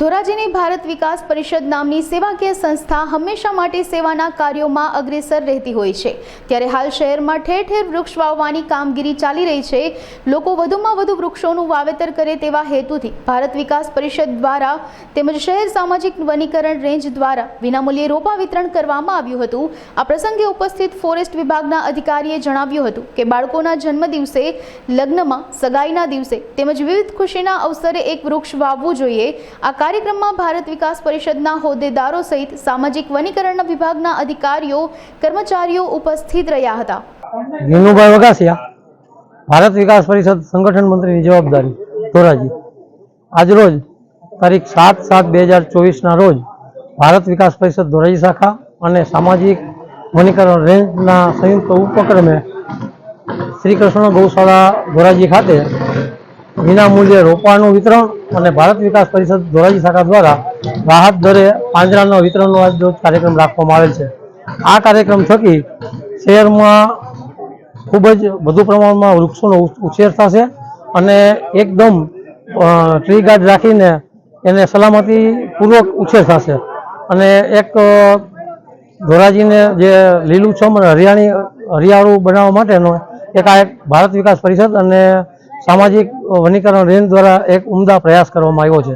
ધોરાજીની ભારત વિકાસ પરિષદ નામની સેવાકીય સંસ્થા હંમેશા માટે સેવાના કાર્યોમાં અગ્રેસર રહેતી હોય છે। ત્યારે હાલ શહેરમાં ઠેર ઠેર વૃક્ષ વાવવાની કામગીરી ચાલી રહી છે। લોકો વધુમાં વધુ વૃક્ષોનું વાવેતર કરે તેવા હેતુથી ભારત વિકાસ પરિષદ દ્વારા તેમજ શહેર સામાજિક વનીકરણ રેન્જ દ્વારા વિનામૂલ્યે રોપા વિતરણ કરવામાં આવ્યું હતું। આ પ્રસંગે ઉપસ્થિત ફોરેસ્ટ વિભાગના અધિકારીએ જણાવ્યું હતું કે બાળકોના જન્મદિવસે, લગ્નમાં, સગાઈના દિવસે તેમજ વિવિધ ખુશીના અવસરે એક વૃક્ષ વાવવું જોઈએ। આ કાર્યક્રમમાં ભારત વિકાસ પરિષદના હોદ્દેદારો સહિત સામાજિક વનીકરણ વિભાગના અધિકારીઓ, કર્મચારીઓ ઉપસ્થિત રહ્યા હતા। વિનુભાઈ વગાસિયા, ભારત વિકાસ પરિષદ સંગઠન મંત્રીની જવાબદારી, ધોરાજી। આજરોજ તારીખ 7/7/2024 રોજ ભારત વિકાસ પરિષદ ધોરાજી શાખા અને સામાજિક વનીકરણ રેન્જના સંયુક્ત ઉપક્રમે શ્રી કૃષ્ણ ગૌશાળા ધોરાજી ખાતે વિનામૂલ્યે રોપાનું વિતરણ અને ભારત વિકાસ પરિષદ ધોરાજી શાખા દ્વારા રાહત દરે પાંજરાના વિતરણનો આજરોજ કાર્યક્રમ રાખવામાં આવેલ છે। આ કાર્યક્રમ થકી શહેરમાં ખૂબ જ વધુ પ્રમાણમાં વૃક્ષોનો ઉછેર થશે અને એકદમ ટ્રી ગાર્ડ રાખીને એને સલામતીપૂર્વક ઉછેર થશે અને એક ધોરાજીને જે લીલુંછમ અને હરિયાળું બનાવવા માટેનો એક ભારત વિકાસ પરિષદ અને સામાજિક વનીકરણ રેન્જ દ્વારા એક ઉમદા પ્રયાસ કરવામાં આવ્યો છે।